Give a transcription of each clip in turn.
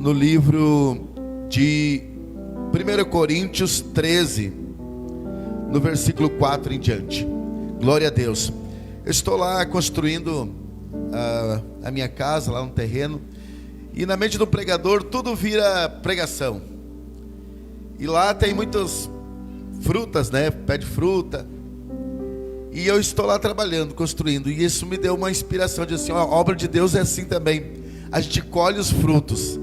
no livro de 1 Coríntios 13, no versículo 4 em diante. Glória a Deus. Eu estou lá construindo a minha casa, lá no terreno, e na mente do pregador tudo vira pregação. E lá tem muitas frutas, né? Pé de fruta. E eu estou lá trabalhando, construindo, e isso me deu uma inspiração de assim, ó, a obra de Deus é assim também. A gente colhe os frutos,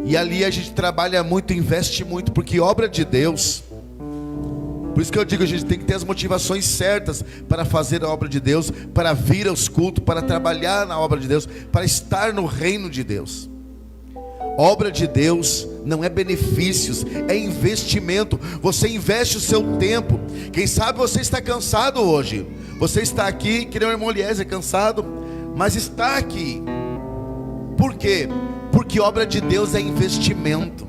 e ali a gente trabalha muito, investe muito, porque obra de Deus, por isso que eu digo, a gente tem que ter as motivações certas para fazer a obra de Deus, para vir aos cultos, para trabalhar na obra de Deus, para estar no reino de Deus. Obra de Deus não é benefícios, é investimento. Você investe o seu tempo. Quem sabe você está cansado hoje. Você está aqui, que nem o irmão Eliezer, cansado, mas está aqui. Por quê? Porque obra de Deus é investimento.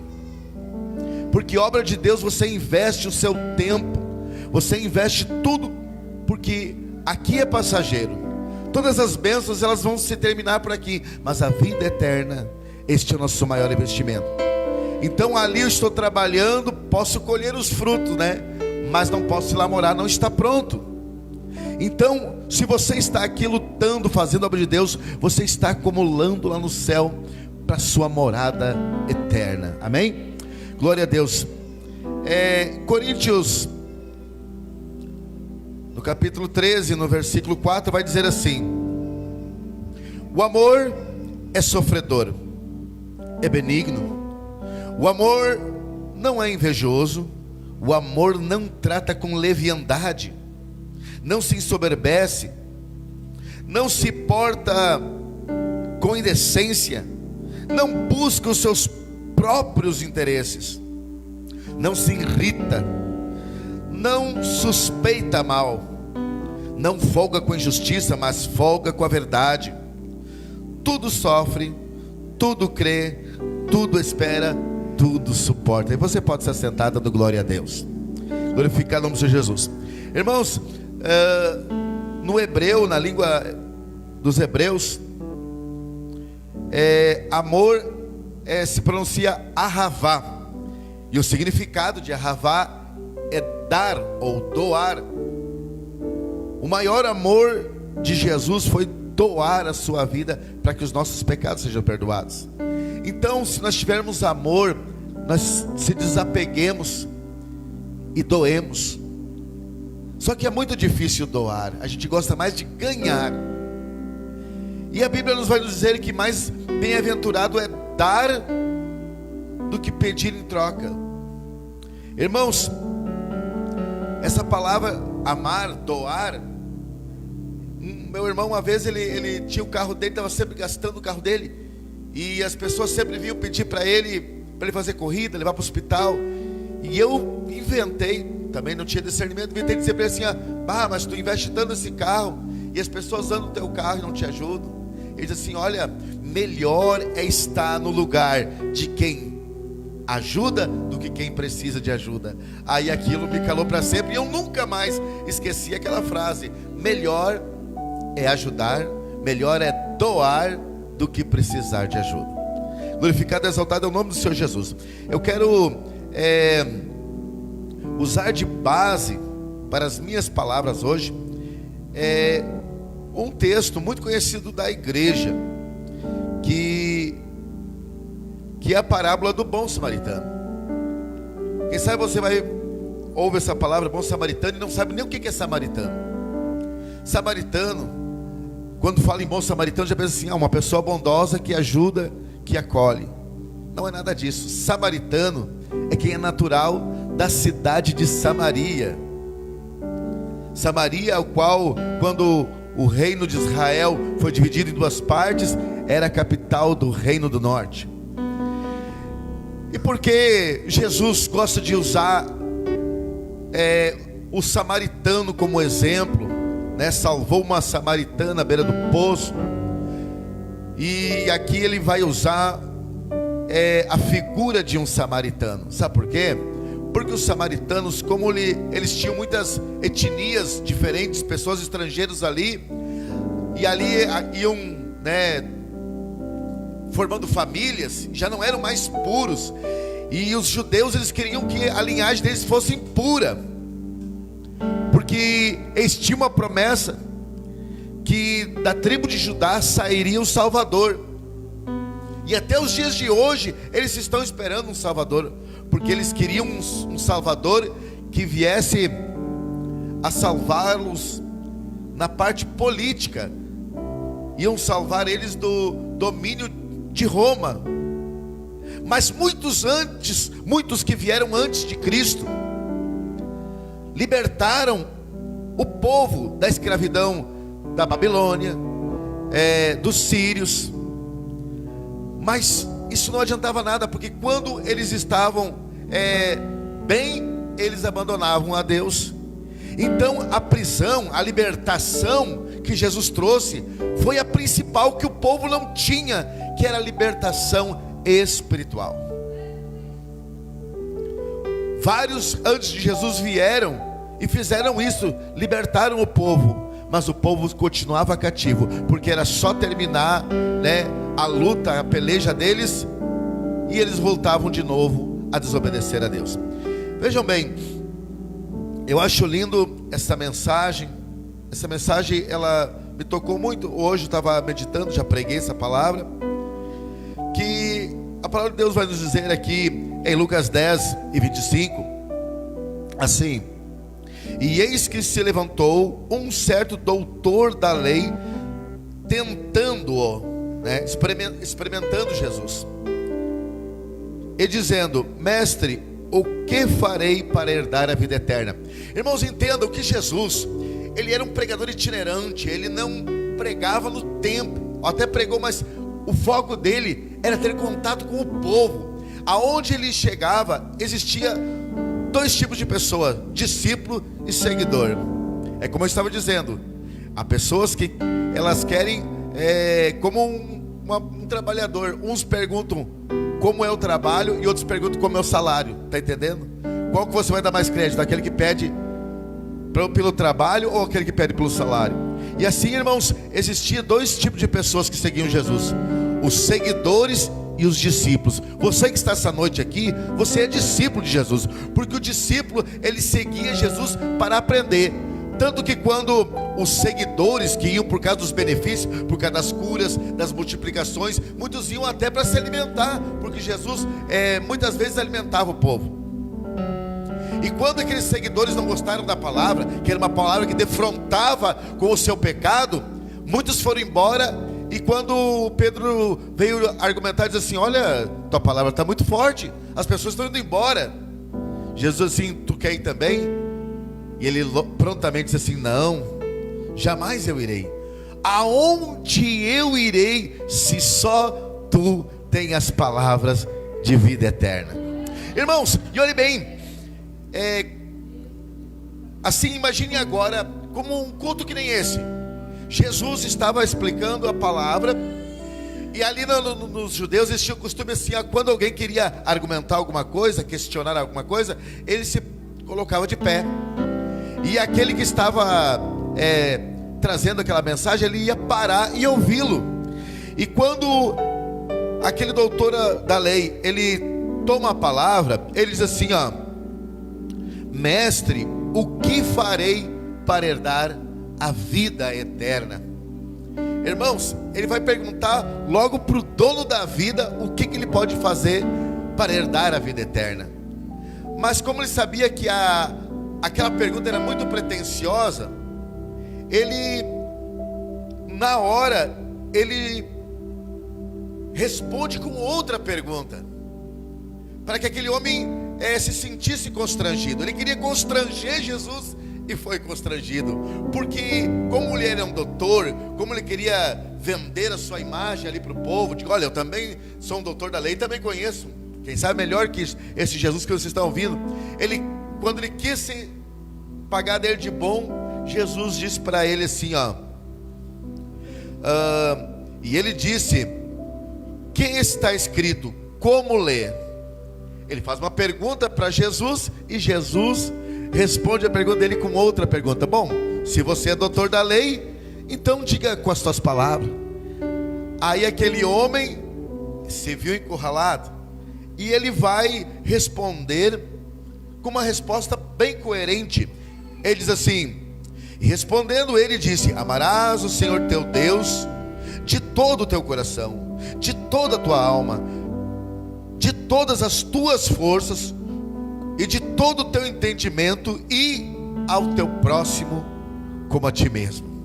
Porque obra de Deus você investe o seu tempo, você investe tudo, porque aqui é passageiro. Todas as bênçãos elas vão se terminar por aqui, mas a vida eterna, este é o nosso maior investimento. Então ali eu estou trabalhando, posso colher os frutos, né? Mas não posso ir lá morar, não está pronto. Então, se você está aqui lutando, fazendo a obra de Deus, você está acumulando lá no céu para a sua morada eterna. Amém? Glória a Deus. Coríntios, no capítulo 13, no versículo 4, vai dizer assim: o amor é sofredor, é benigno. O amor não é invejoso. O amor não trata com leviandade, não se ensoberbece, não se porta com indecência, não busca os seus próprios interesses, não se irrita, não suspeita mal, não folga com injustiça, mas folga com a verdade. Tudo sofre, tudo crê, tudo espera, tudo suporta. E você pode se assentar dando glória a Deus. Glorificado o nome do Senhor Jesus. Irmãos, no hebreu, na língua dos hebreus, amor se pronuncia ahavá, e o significado de ahavá é dar ou doar. O maior amor de Jesus foi doar a sua vida para que os nossos pecados sejam perdoados. Então, se nós tivermos amor, nós se desapeguemos e doemos. Só que é muito difícil doar, a gente gosta mais de ganhar. E a Bíblia nos vai nos dizer que mais bem-aventurado é dar do que pedir em troca. Irmãos, essa palavra amar, doar, meu irmão uma vez ele tinha o carro dele, estava sempre gastando o carro dele, e as pessoas sempre vinham pedir para ele fazer corrida, levar para o hospital. E eu inventei, também não tinha discernimento, inventei dizer para ele assim: mas tu investe tanto nesse carro, e as pessoas andam no teu carro e não te ajudam. Ele diz assim: olha, melhor é estar no lugar de quem ajuda do que quem precisa de ajuda. Aí aquilo me calou para sempre, e eu nunca mais esqueci aquela frase: melhor é ajudar, melhor é doar do que precisar de ajuda. Glorificado e exaltado é o nome do Senhor Jesus. Eu quero usar de base para as minhas palavras hoje um texto muito conhecido da igreja, que é a parábola do bom samaritano. Quem sabe você ouve essa palavra bom samaritano e não sabe nem o que é samaritano. Samaritano, quando fala em bom samaritano, já pensa assim: uma pessoa bondosa que ajuda, que acolhe. Não é nada disso. Samaritano é quem é natural da cidade de Samaria. Samaria, o qual, quando o reino de Israel foi dividido em duas partes, era a capital do reino do norte. E porque Jesus gosta de usar o samaritano como exemplo, né? Salvou uma samaritana à beira do poço, e aqui ele vai usar a figura de um samaritano. Sabe por quê? Porque os samaritanos, como eles tinham muitas etnias diferentes, pessoas estrangeiras ali, e ali iam, né, formando famílias, já não eram mais puros. E os judeus, eles queriam que a linhagem deles fosse pura, porque eles tinham uma promessa que da tribo de Judá sairia o Salvador. E até os dias de hoje eles estão esperando um Salvador, porque eles queriam um Salvador que viesse a salvá-los na parte política. Iam salvar eles do domínio de Roma. Mas muitos que vieram antes de Cristo, libertaram o povo da escravidão da Babilônia, dos sírios. Mas isso não adiantava nada, porque quando eles estavam bem, eles abandonavam a Deus. Então a prisão, a libertação que Jesus trouxe, foi a principal que o povo não tinha, que era a libertação espiritual. Vários antes de Jesus vieram e fizeram isso, libertaram o povo, mas o povo continuava cativo, porque era só terminar, a luta, a peleja deles, e eles voltavam de novo a desobedecer a Deus. Vejam bem, eu acho lindo essa mensagem. Essa mensagem, ela me tocou muito. Hoje eu estava meditando, já preguei essa palavra, que a palavra de Deus vai nos dizer aqui em Lucas 10:25, assim: e eis que se levantou um certo doutor da lei, tentando-o, experimentando Jesus, e dizendo: mestre, o que farei para herdar a vida eterna? Irmãos, entendam que Jesus, ele era um pregador itinerante. Ele não pregava no templo, até pregou, mas o foco dele era ter contato com o povo. Aonde ele chegava, existia dois tipos de pessoa: discípulo e seguidor. É como eu estava dizendo, há pessoas que elas querem como um trabalhador. Uns perguntam como é o trabalho e outros perguntam como é o salário. Está entendendo? Qual que você vai dar mais crédito? Aquele que pede pelo trabalho ou aquele que pede pelo salário? E assim, irmãos, existia dois tipos de pessoas que seguiam Jesus: os seguidores e os discípulos. Você que está essa noite aqui, você é discípulo de Jesus, porque o discípulo, ele seguia Jesus para aprender. Tanto que quando os seguidores que iam por causa dos benefícios, por causa das curas, das multiplicações, muitos iam até para se alimentar, porque Jesus muitas vezes alimentava o povo. E quando aqueles seguidores não gostaram da palavra, que era uma palavra que defrontava com o seu pecado, muitos foram embora. E quando Pedro veio argumentar, disse assim: olha, tua palavra está muito forte, as pessoas estão indo embora. Jesus assim: tu quer ir também? E ele prontamente disse assim: não, jamais eu irei. Aonde eu irei, se só tu tens as palavras de vida eterna? Irmãos, e olhe bem, assim, imagine agora como um culto que nem esse. Jesus estava explicando a palavra, e ali nos judeus eles tinham o costume assim: quando alguém queria argumentar alguma coisa, questionar alguma coisa, ele se colocava de pé, e aquele que estava trazendo aquela mensagem, ele ia parar e ouvi-lo. E quando aquele doutor da lei, ele toma a palavra, ele diz assim: mestre, o que farei para herdar a vida eterna? Irmãos, ele vai perguntar logo para o dono da vida o que ele pode fazer para herdar a vida eterna. Mas como ele sabia que aquela pergunta era muito pretensiosa, ele, na hora, ele responde com outra pergunta, para que aquele homem se sentisse constrangido. Ele queria constranger Jesus e foi constrangido, porque como ele era um doutor, como ele queria vender a sua imagem ali para o povo, digo: olha, eu também sou um doutor da lei, também conheço, quem sabe melhor que esse Jesus que vocês estão ouvindo. Quando ele quis se pagar dele de bom, Jesus disse para ele assim: e ele disse: que está escrito, como ler? Ele faz uma pergunta para Jesus, e Jesus responde a pergunta dele com outra pergunta. Bom, se você é doutor da lei, então diga com as tuas palavras. Aí aquele homem se viu encurralado, e ele vai responder com uma resposta bem coerente. Ele diz assim: e respondendo ele disse: amarás o Senhor teu Deus de todo o teu coração, de toda a tua alma, de todas as tuas forças e de todo o teu entendimento, e ao teu próximo como a ti mesmo.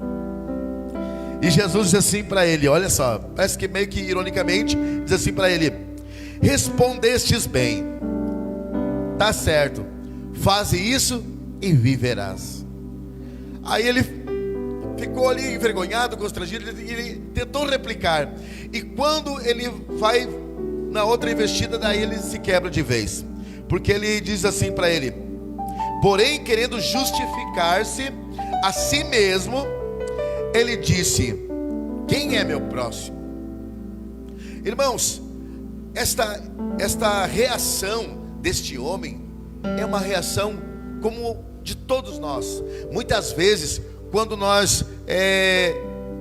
E Jesus diz assim para ele, olha só, parece que meio que ironicamente, diz assim para ele: respondestes bem, tá certo, faze isso e viverás. Aí ele ficou ali envergonhado, constrangido, ele tentou replicar, e quando ele vai na outra investida, daí ele se quebra de vez, porque ele diz assim para ele: porém, querendo justificar-se a si mesmo, ele disse: quem é meu próximo? Irmãos, esta reação deste homem é uma reação como de todos nós. Muitas vezes, quando nós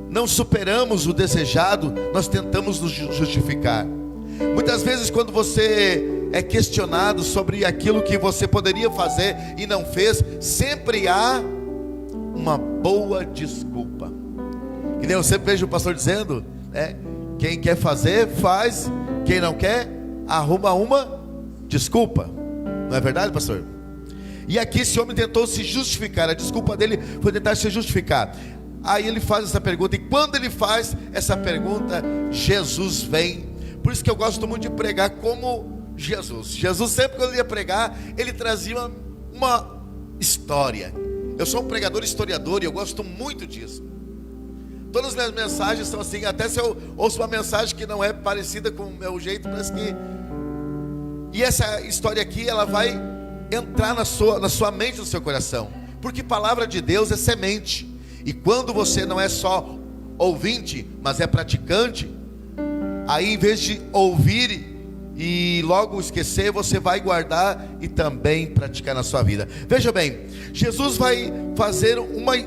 não superamos o desejado, nós tentamos nos justificar. Muitas vezes, quando você é questionado sobre aquilo que você poderia fazer e não fez, sempre há uma boa desculpa. Que nem eu sempre vejo o pastor dizendo, quem quer fazer, faz. Quem não quer, arruma uma desculpa. Não é verdade, pastor? E aqui esse homem tentou se justificar. A desculpa dele foi tentar se justificar. Aí ele faz essa pergunta, e quando ele faz essa pergunta, Jesus vem. Por isso que eu gosto muito de pregar como Jesus. Jesus sempre, quando ele ia pregar, ele trazia uma história. Eu sou um pregador historiador e eu gosto muito disso. Todas as minhas mensagens são assim. Até se eu ouço uma mensagem que não é parecida com o meu jeito, parece que... E essa história aqui, ela vai entrar na sua mente, no seu coração. Porque palavra de Deus é semente. E quando você não é só ouvinte, mas é praticante, aí em vez de ouvir e logo esquecer, você vai guardar e também praticar na sua vida. Veja bem, Jesus vai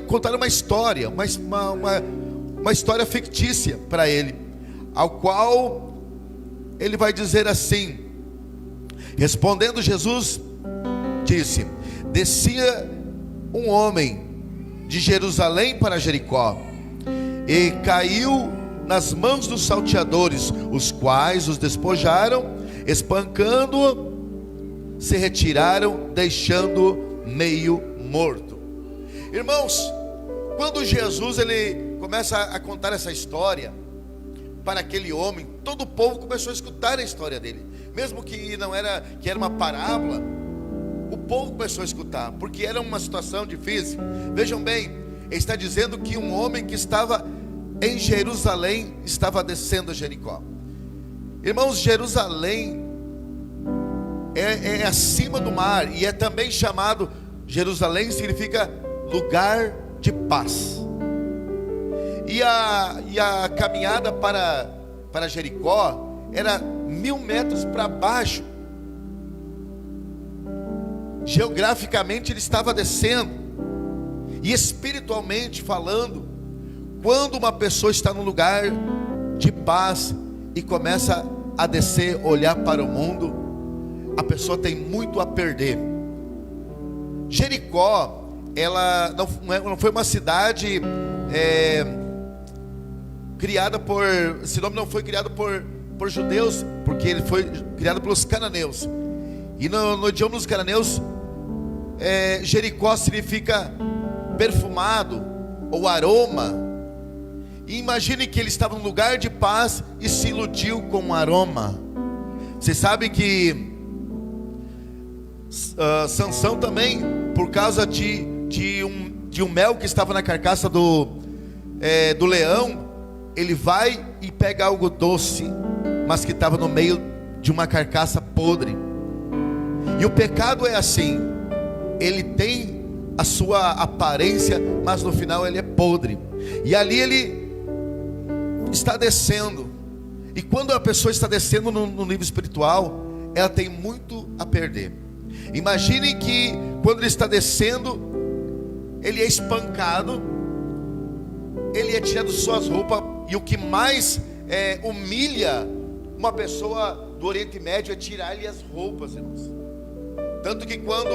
contar uma história, uma história fictícia para ele, ao qual ele vai dizer assim: respondendo Jesus, disse: descia um homem de Jerusalém para Jericó, e caiu nas mãos dos salteadores, os quais os despojaram, espancando-o, se retiraram, deixando-o meio morto. Irmãos, quando Jesus ele começa a contar essa história para aquele homem, todo o povo começou a escutar a história dele, mesmo que era uma parábola. O povo começou a escutar, porque era uma situação difícil. Vejam bem, ele está dizendo que um homem que estava em Jerusalém estava descendo a Jericó. Irmãos, Jerusalém é acima do mar, e é também chamado, Jerusalém significa lugar de paz. E a caminhada para Jericó era 1000 metros para baixo. Geograficamente ele estava descendo, e espiritualmente falando, quando uma pessoa está num lugar de paz e começa a descer, olhar para o mundo, a pessoa tem muito a perder. Jericó, ela não foi uma cidade criada por... Esse nome não foi criado por judeus, porque ele foi criado pelos cananeus. E no idioma dos cananeus, Jericó significa perfumado ou aroma. E imagine que ele estava num lugar de paz e se iludiu com um aroma. Você sabe que Sansão também, por causa de um mel que estava na carcaça do leão, ele vai e pega algo doce, mas que estava no meio de uma carcaça podre. E o pecado é assim, ele tem a sua aparência, mas no final ele é podre. E ali ele está descendo. E quando a pessoa está descendo no nível espiritual, ela tem muito a perder. Imaginem que quando ele está descendo, ele é espancado, ele é tirado de suas roupas, e o que mais humilha uma pessoa do Oriente Médio é tirar-lhe as roupas, irmãos. Tanto que quando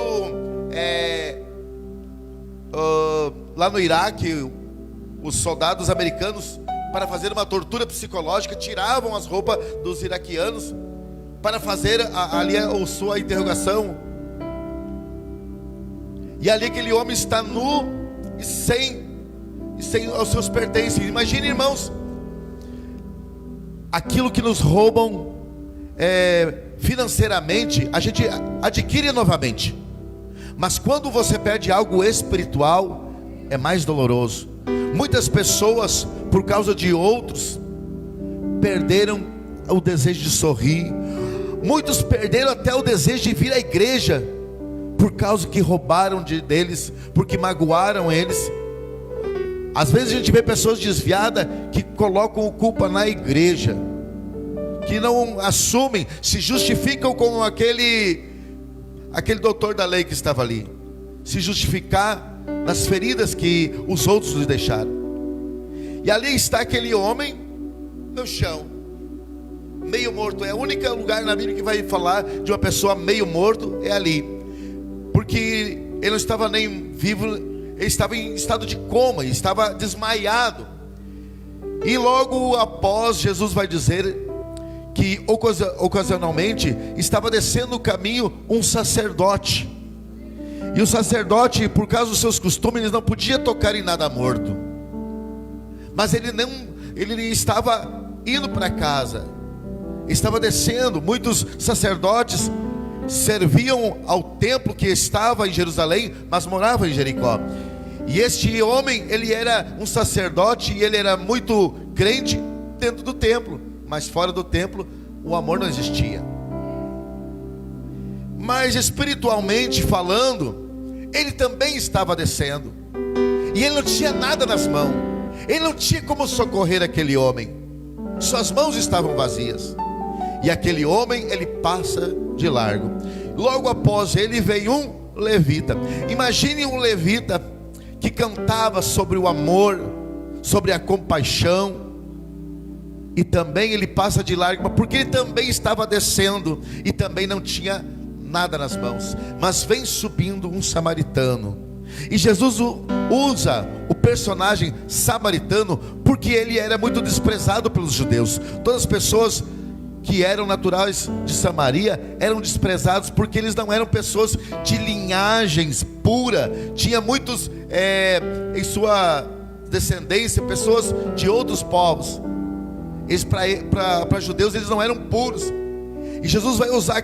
lá no Iraque, os soldados americanos, para fazer uma tortura psicológica, tiravam as roupas dos iraquianos para fazer ali a sua interrogação. E ali aquele homem está nu e sem os seus pertences. Imagine, irmãos, aquilo que nos roubam financeiramente, a gente adquire novamente. Mas quando você perde algo espiritual, é mais doloroso. Muitas pessoas, por causa de outros, perderam o desejo de sorrir. Muitos perderam até o desejo de vir à igreja, por causa que roubaram deles, porque magoaram eles. Às vezes a gente vê pessoas desviadas que colocam culpa na igreja, que não assumem, se justificam como aquele doutor da lei que estava ali, se justificar nas feridas que os outros lhe deixaram. E ali está aquele homem no chão, meio morto. É o único lugar na Bíblia que vai falar de uma pessoa meio morto, é ali, porque ele não estava nem vivo, ele estava em estado de coma, estava desmaiado. E logo após, Jesus vai dizer que ocasionalmente estava descendo o caminho um sacerdote. E o sacerdote, por causa dos seus costumes, ele não podia tocar em nada morto. Mas ele estava indo para casa, estava descendo. Muitos sacerdotes serviam ao templo que estava em Jerusalém, mas moravam em Jericó. E este homem, ele era um sacerdote e ele era muito crente dentro do templo, mas fora do templo o amor não existia. Mas espiritualmente falando, ele também estava descendo, e ele não tinha nada nas mãos, ele não tinha como socorrer aquele homem, suas mãos estavam vazias. E aquele homem, ele passa de largo. Logo após ele veio um levita. Imagine um levita que cantava sobre o amor, sobre a compaixão, e também ele passa de largo, porque ele também estava descendo e também não tinha nada nas mãos. Mas vem subindo um samaritano, e Jesus usa o personagem samaritano porque ele era muito desprezado pelos judeus. Todas as pessoas que eram naturais de Samaria eram desprezados, porque eles não eram pessoas de linhagens pura. Tinha muitos em sua descendência pessoas de outros povos. Eles, para judeus, eles não eram puros. E Jesus vai usar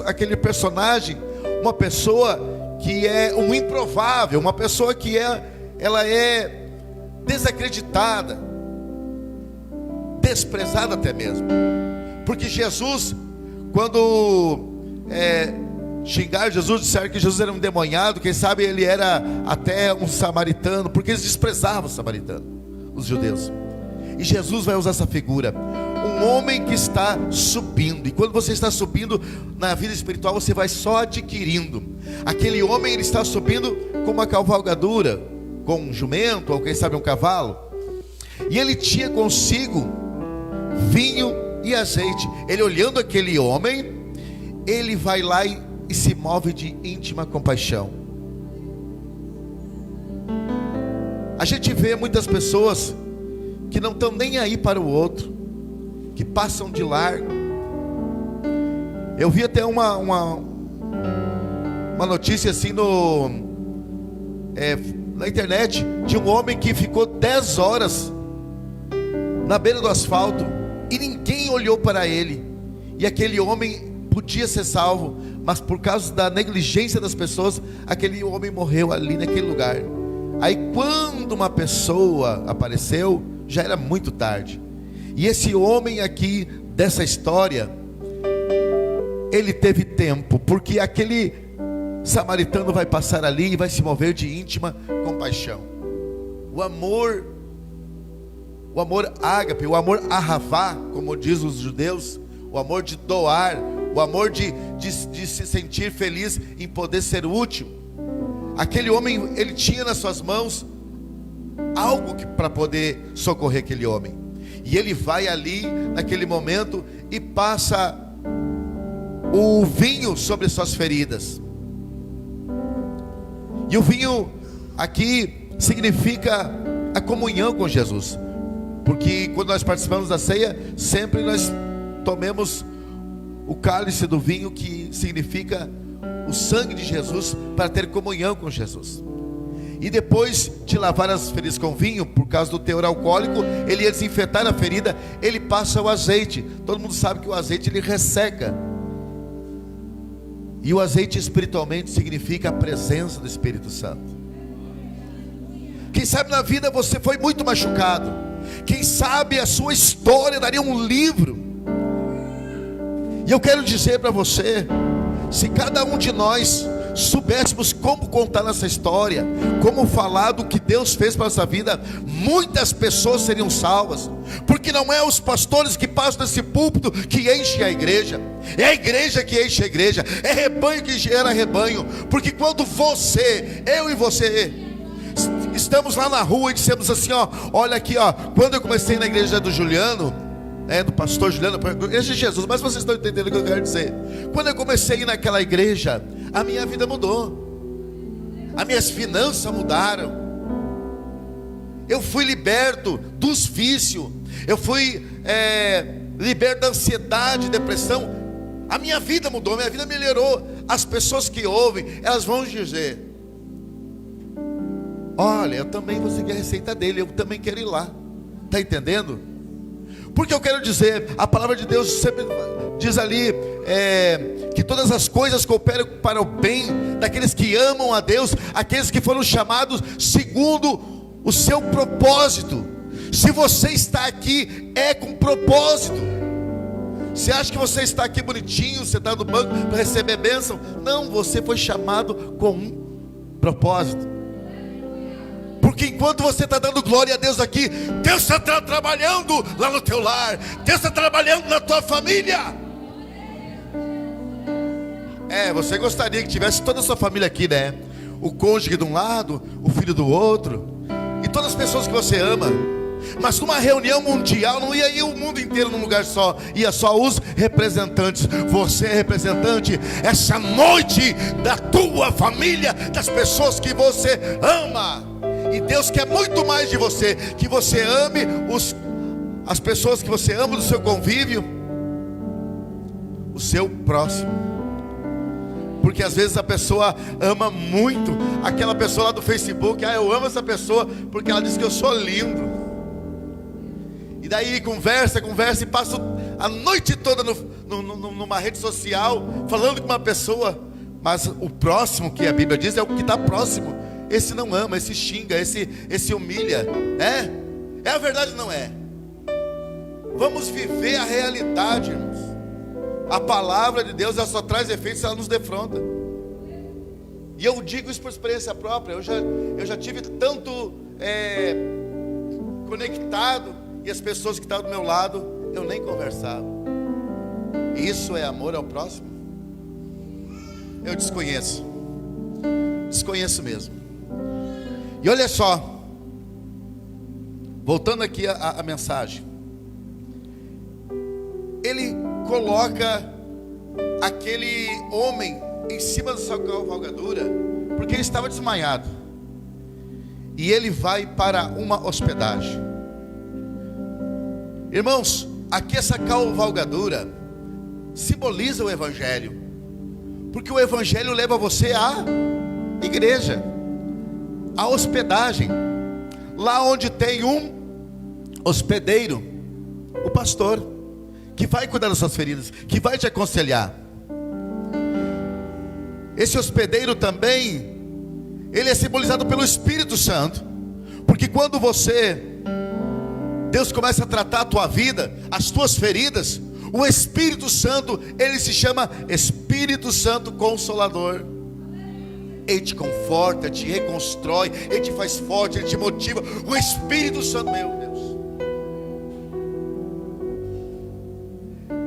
aquele personagem, uma pessoa que é um improvável, uma pessoa que ela é desacreditada, desprezada até mesmo. Porque Jesus, quando xingaram Jesus, disseram que Jesus era um endemoniado, quem sabe ele era até um samaritano, porque eles desprezavam o samaritano, os judeus. E Jesus vai usar essa figura, um homem que está subindo. E quando você está subindo na vida espiritual, você vai só adquirindo. Aquele homem, ele está subindo com uma cavalgadura, com um jumento, ou quem sabe um cavalo. E ele tinha consigo vinho e azeite. Ele, olhando aquele homem, ele vai lá e se move de íntima compaixão. A gente vê muitas pessoas que não estão nem aí para o outro, que passam de largo. Eu vi até uma notícia assim na internet, de um homem que ficou 10 horas na beira do asfalto e ninguém olhou para ele. E aquele homem podia ser salvo, mas por causa da negligência das pessoas, aquele homem morreu ali naquele lugar. Aí quando uma pessoa apareceu, já era muito tarde. E esse homem aqui dessa história, ele teve tempo, porque aquele samaritano vai passar ali e vai se mover de íntima compaixão. O amor ágape, o amor ahavá, como diz os judeus, o amor de doar, o amor de se sentir feliz em poder ser útil. Aquele homem, ele tinha nas suas mãos algo para poder socorrer aquele homem. E ele vai ali, naquele momento, e passa o vinho sobre suas feridas. E o vinho aqui significa a comunhão com Jesus. Porque quando nós participamos da ceia, sempre nós tomemos o cálice do vinho, que significa o sangue de Jesus, para ter comunhão com Jesus. E depois de lavar as feridas com vinho, por causa do teor alcoólico, ele ia desinfetar a ferida, ele passa o azeite. Todo mundo sabe que o azeite ele resseca. E o azeite espiritualmente significa a presença do Espírito Santo. Quem sabe na vida você foi muito machucado. Quem sabe a sua história daria um livro. E eu quero dizer para você, se cada um de nós soubéssemos como contar nossa história, como falar do que Deus fez para a nossa vida, muitas pessoas seriam salvas. Porque não é os pastores que passam nesse púlpito que enchem a igreja, é a igreja que enche a igreja, é rebanho que gera rebanho. Porque quando você, eu e você, estamos lá na rua e dissemos assim, ó, olha aqui, ó, quando eu comecei na igreja do Juliano, do pastor Juliano, igreja de Jesus, mas vocês estão entendendo o que eu quero dizer. Quando eu comecei a ir naquela igreja, a minha vida mudou, as minhas finanças mudaram, eu fui liberto dos vícios, eu fui liberto da ansiedade, depressão. A minha vida mudou, minha vida melhorou. As pessoas que ouvem, elas vão dizer, olha, eu também vou seguir a receita dele, eu também quero ir lá. Está entendendo? Porque eu quero dizer, a palavra de Deus sempre diz ali, que todas as coisas cooperam para o bem daqueles que amam a Deus, aqueles que foram chamados segundo o seu propósito. Se você está aqui, é com propósito. Você acha que você está aqui bonitinho, você está no banco para receber bênção? Não, você foi chamado com um propósito. Porque enquanto você está dando glória a Deus aqui, Deus está trabalhando lá no teu lar, Deus está trabalhando na tua família. Você gostaria que tivesse toda a sua família aqui, né? O cônjuge de um lado, o filho do outro, e todas as pessoas que você ama. Mas numa reunião mundial, não ia ir o mundo inteiro num lugar só, ia só os representantes. Você é representante essa noite da tua família, das pessoas que você ama. E Deus quer muito mais de você, que você ame as pessoas que você ama do seu convívio, o seu próximo. Porque às vezes a pessoa ama muito aquela pessoa lá do Facebook. Eu amo essa pessoa porque ela diz que eu sou lindo. E daí conversa e passa a noite toda numa rede social falando com uma pessoa. Mas o próximo, que a Bíblia diz, é o que está próximo. Esse não ama, esse xinga, esse humilha. É a verdade, não é? Vamos viver a realidade, irmãos. A palavra de Deus, ela só traz efeitos se ela nos defronta. E eu digo isso por experiência própria. Eu já tive tanto conectado, e as pessoas que estavam do meu lado, eu nem conversava. Isso é amor ao próximo? Eu desconheço mesmo. E olha só, voltando aqui a mensagem, ele coloca aquele homem em cima da sua cavalgadura, porque ele estava desmaiado, e ele vai para uma hospedagem. Irmãos, aqui essa cavalgadura simboliza o Evangelho, porque o Evangelho leva você à igreja, a hospedagem, lá onde tem um hospedeiro, o pastor, que vai cuidar das suas feridas, que vai te aconselhar. Esse hospedeiro também, ele é simbolizado pelo Espírito Santo, porque quando Deus começa a tratar a tua vida, as tuas feridas, o Espírito Santo, ele se chama Espírito Santo Consolador. Ele te conforta, te reconstrói, ele te faz forte, ele te motiva. O Espírito Santo, meu Deus.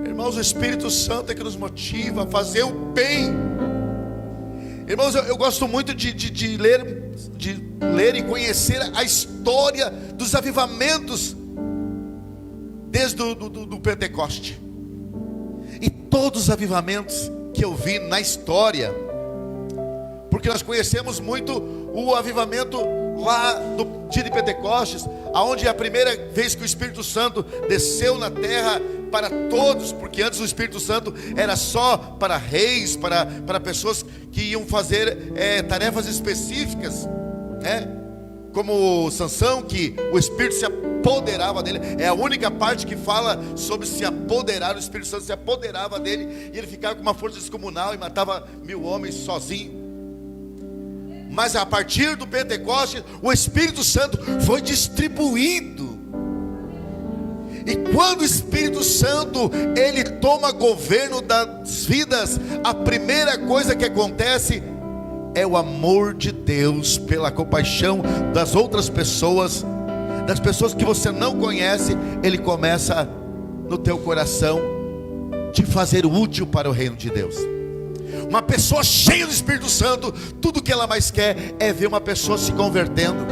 Irmãos, o Espírito Santo é que nos motiva a fazer o bem. Irmãos, eu gosto muito de ler e conhecer a história dos avivamentos desde do Pentecoste. E todos os avivamentos que eu vi na história, porque nós conhecemos muito o avivamento lá do dia de Pentecostes, aonde é a primeira vez que o Espírito Santo desceu na terra para todos, porque antes o Espírito Santo era só para reis, para pessoas que iam fazer tarefas específicas, né? Como Sansão, que o Espírito se apoderava dele. É a única parte que fala sobre se apoderar. O Espírito Santo se apoderava dele e ele ficava com uma força descomunal e matava 1000 homens sozinho. Mas a partir do Pentecostes, o Espírito Santo foi distribuído. E quando o Espírito Santo, ele toma governo das vidas, a primeira coisa que acontece é o amor de Deus pela compaixão das outras pessoas, das pessoas que você não conhece. Ele começa no teu coração te fazer útil para o reino de Deus. Uma pessoa cheia do Espírito Santo, tudo que ela mais quer é ver uma pessoa se convertendo.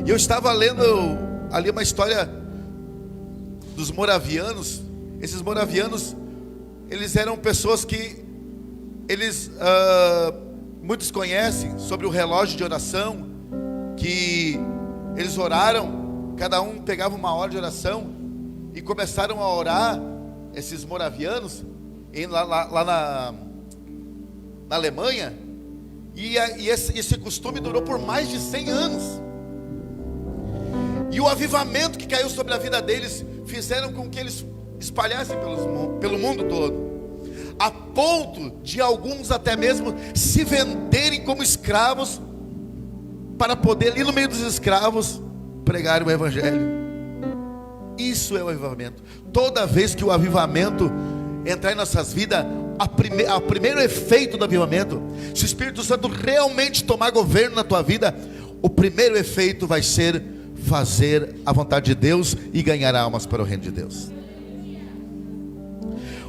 E eu estava lendo ali uma história dos moravianos. Esses moravianos, eles eram pessoas que muitos conhecem sobre o relógio de oração, que eles oraram, cada um pegava uma hora de oração e começaram a orar, esses moravianos, lá na Alemanha, e esse costume durou por mais de 100 anos. E o avivamento que caiu sobre a vida deles fizeram com que eles espalhassem pelo mundo todo, a ponto de alguns até mesmo se venderem como escravos, para poder ali no meio dos escravos pregar o evangelho. Isso é o avivamento. Toda vez que o avivamento entrar em nossas vidas, o primeiro efeito do avivamento, se o Espírito Santo realmente tomar governo na tua vida, o primeiro efeito vai ser fazer a vontade de Deus e ganhar almas para o reino de Deus.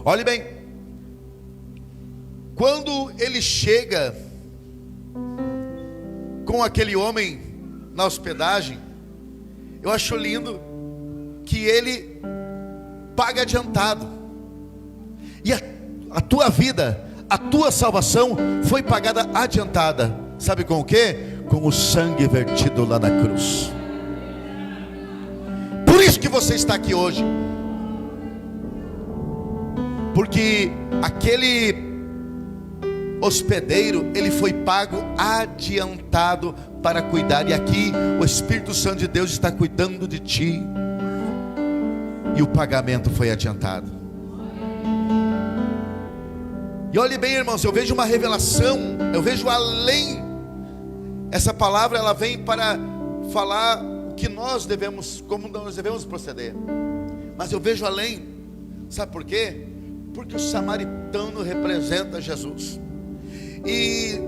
Olhe bem, quando ele chega com aquele homem na hospedagem, eu acho lindo que ele paga adiantado. E a tua vida, a tua salvação foi pagada adiantada. Sabe com o quê? Com o sangue vertido lá na cruz. Por isso que você está aqui hoje. Porque aquele hospedeiro, ele foi pago adiantado para cuidar. E aqui o Espírito Santo de Deus está cuidando de ti. E o pagamento foi adiantado. E olhe bem, irmãos, eu vejo uma revelação, eu vejo além. Essa palavra, ela vem para falar o que nós devemos, como nós devemos proceder. Mas eu vejo além. Sabe por quê? Porque o samaritano representa Jesus. E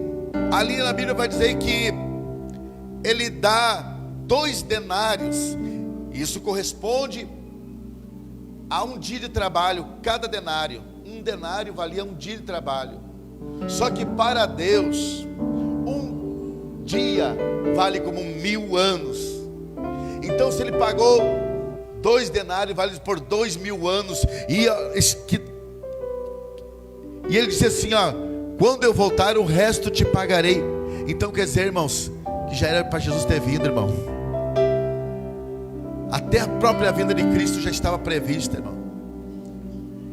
ali na Bíblia vai dizer que ele dá 2 denários. Isso corresponde a um dia de trabalho, cada denário. Um denário valia um dia de trabalho. Só que para Deus, um dia vale como 1000 anos. Então se ele pagou 2 denários, vale por 2000 anos. E ele disse assim, ó: quando eu voltar, o resto te pagarei. Então quer dizer, irmãos, que já era para Jesus ter vindo, irmão. Até a própria vinda de Cristo já estava prevista, irmão.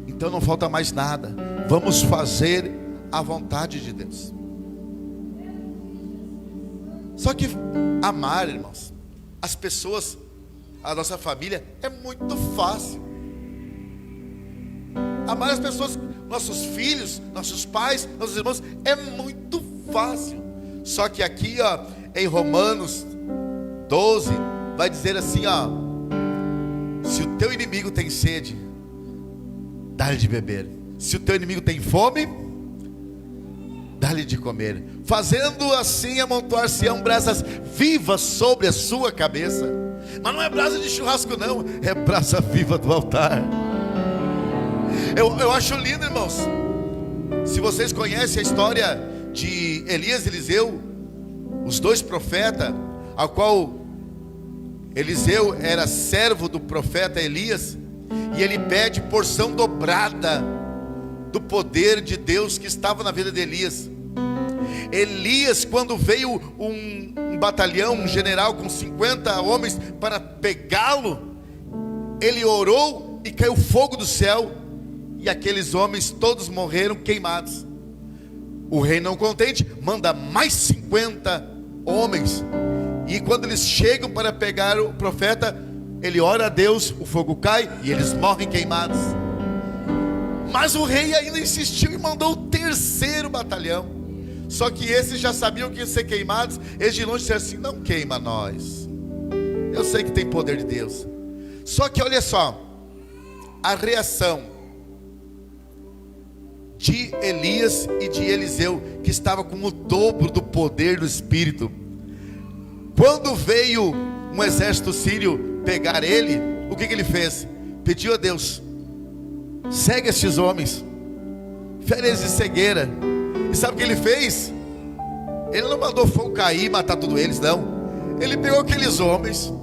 Então não falta mais nada. Vamos fazer a vontade de Deus. Só que amar, irmãos, as pessoas, a nossa família, é muito fácil. Amar as pessoas, nossos filhos, nossos pais, nossos irmãos, é muito fácil. Só que aqui, ó, em Romanos 12, vai dizer assim, ó: se o teu inimigo tem sede, dá-lhe de beber. Se o teu inimigo tem fome, dá-lhe de comer. Fazendo assim, amontoar-se-ão brasas vivas sobre a sua cabeça. Mas não é brasa de churrasco não, é brasa viva do altar. Eu acho lindo, irmãos. Se vocês conhecem a história de Elias e Eliseu, os 2 profetas, ao qual Eliseu era servo do profeta Elias, e ele pede porção dobrada do poder de Deus que estava na vida de Elias. Elias, quando veio um batalhão, um general com 50 homens para pegá-lo, ele orou e caiu fogo do céu, e aqueles homens todos morreram queimados. O rei, não contente, manda mais 50 homens, e quando eles chegam para pegar o profeta, ele ora a Deus, o fogo cai e eles morrem queimados. Mas o rei ainda insistiu e mandou o terceiro batalhão. Só que esses já sabiam que iam ser queimados. Eles de longe disseram assim: não queima nós, eu sei que tem poder de Deus. Só que olha só, a reação de Elias e de Eliseu, que estava com o dobro do poder do Espírito. Quando veio um exército sírio pegar ele, o que ele fez? Pediu a Deus: segue estes homens, fere eles de cegueira. E sabe o que ele fez? Ele não mandou fogo cair e matar todos eles, não. Ele pegou aqueles homens,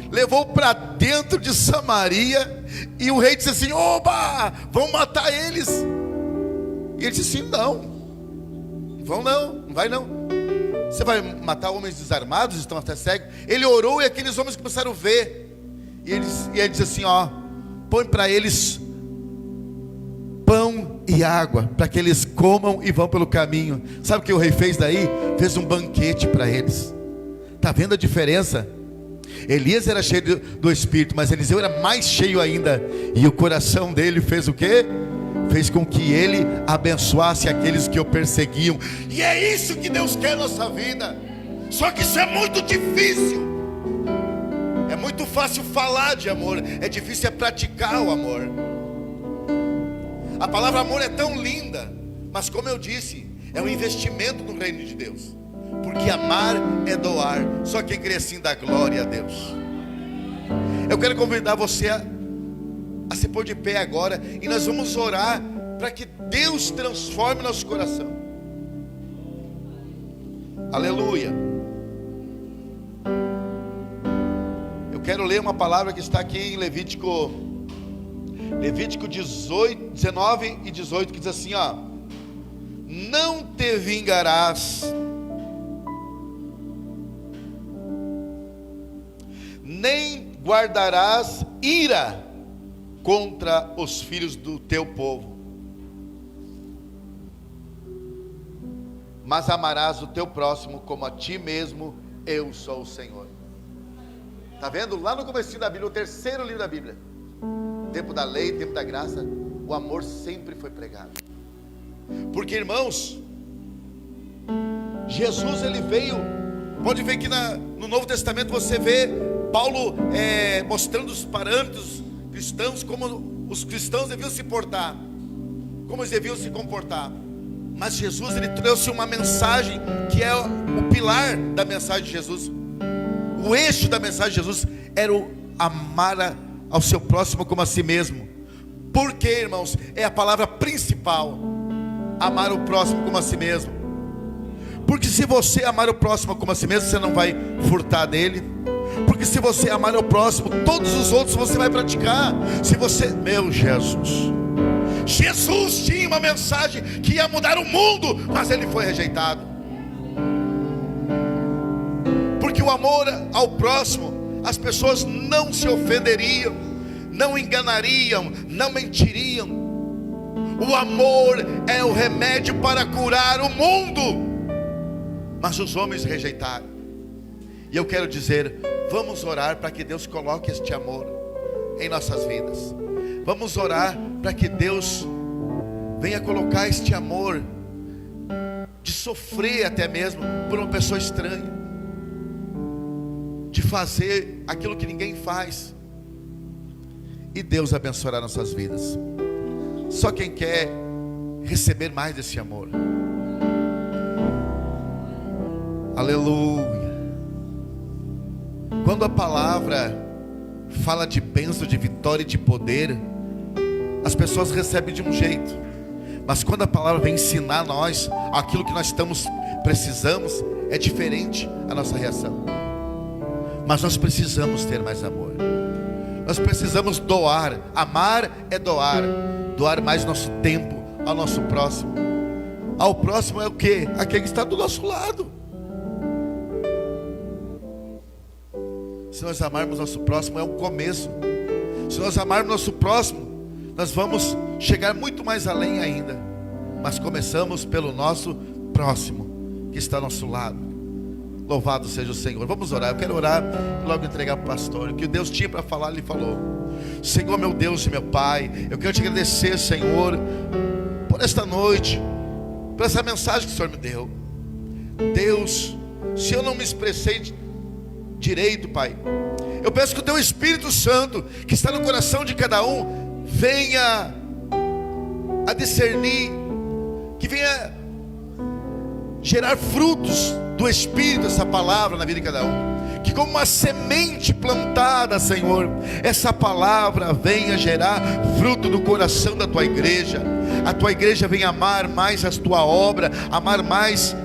levou para dentro de Samaria, e o rei disse assim: oba, vão matar eles. E ele disse assim: não, vão não, não vai não. Você vai matar homens desarmados, estão até cegos? Ele orou e aqueles homens começaram a ver. E ele disse assim: ó, põe para eles pão e água, para que eles comam e vão pelo caminho. Sabe o que o rei fez daí? Fez um banquete para eles. Está vendo a diferença? Elias era cheio do Espírito, mas Eliseu era mais cheio ainda. E o coração dele fez o quê? Fez com que ele abençoasse aqueles que o perseguiam. E é isso que Deus quer na nossa vida. Só que isso é muito difícil. É muito fácil falar de amor, é difícil praticar o amor. A palavra amor é tão linda, mas como eu disse, é um investimento no reino de Deus. Porque amar é doar. Só quem crê assim dá glória a Deus. Eu quero convidar você a se pôr de pé agora, e nós vamos orar para que Deus transforme nosso coração. Aleluia. Eu quero ler uma palavra que está aqui em Levítico 19 e 18, que diz assim, ó: não te vingarás, nem guardarás ira contra os filhos do teu povo, mas amarás o teu próximo como a ti mesmo. Eu sou o Senhor. Está vendo? Lá no comecinho da Bíblia, o terceiro livro da Bíblia, tempo da lei, tempo da graça, o amor sempre foi pregado. Porque, irmãos, Jesus, ele veio. Pode ver que no Novo Testamento você vê Paulo mostrando os parâmetros cristãos, como os cristãos deviam se portar, como eles deviam se comportar. Mas Jesus, ele trouxe uma mensagem que é o pilar da mensagem de Jesus. O eixo da mensagem de Jesus era o amar ao seu próximo como a si mesmo. Por quê, irmãos? É a palavra principal. Amar o próximo como a si mesmo. Porque se você amar o próximo como a si mesmo, você não vai furtar dele. Porque se você amar o próximo, todos os outros você vai praticar. Se você, meu Jesus tinha uma mensagem que ia mudar o mundo, mas ele foi rejeitado. Porque o amor ao próximo, as pessoas não se ofenderiam, não enganariam, não mentiriam. O amor é o remédio para curar o mundo, mas os homens rejeitaram. E eu quero dizer, vamos orar para que Deus coloque este amor em nossas vidas. Vamos orar para que Deus venha colocar este amor de sofrer até mesmo por uma pessoa estranha, de fazer aquilo que ninguém faz, e Deus abençoará nossas vidas. Só quem quer receber mais desse amor. Aleluia. Quando a palavra fala de bênção, de vitória e de poder, as pessoas recebem de um jeito. Mas quando a palavra vem ensinar nós aquilo que nós precisamos, é diferente a nossa reação. mas nós precisamos ter mais amor. Nós precisamos doar. Amar é doar. Doar mais nosso tempo ao nosso próximo. Ao próximo é o quê? Aquele que está do nosso lado. Se nós amarmos nosso próximo, é um começo. Se nós amarmos nosso próximo, nós vamos chegar muito mais além ainda. Mas começamos pelo nosso próximo, que está ao nosso lado. Louvado seja o Senhor. Vamos orar. Eu quero orar e logo entregar para o pastor. O que Deus tinha para falar, Ele falou. Senhor, meu Deus e meu Pai, eu quero te agradecer, Senhor, por esta noite, por essa mensagem que o Senhor me deu. Deus, se eu não me expressei direito, Pai, eu peço que o Teu Espírito Santo, que está no coração de cada um, venha a discernir, que venha gerar frutos do Espírito, essa palavra na vida de cada um. Que como uma semente plantada, Senhor, essa palavra venha gerar fruto do coração da Tua igreja. A Tua igreja venha amar mais a Tua obra, amar mais